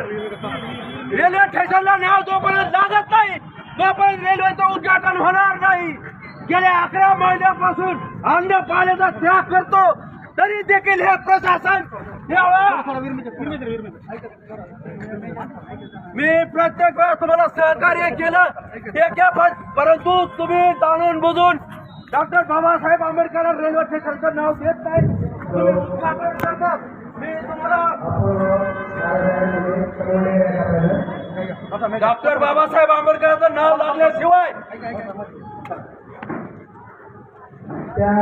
Railway स्टेशनला नाव जोपर्यंत लागत नाही तोपर्यंत रेल्वेचं उद्घाटन होणार नाही। गेल्या 11 महिन्यापासून अन्न पाण्याचा त्याग करतो तरी देखील हे प्रशासन मी प्रत्येक वेळा तुम्हाला सहकार्य केलं परंतु तुम्ही जाणून बुजून डॉक्टर बाबासाहेब आंबेडकर रेल्वे स्टेशनचं नाव देत नाही। मी तुम्हाला डॉक्टर बाबासाहेब आंबेडकरांचं नाव लागल्याशिवाय त्या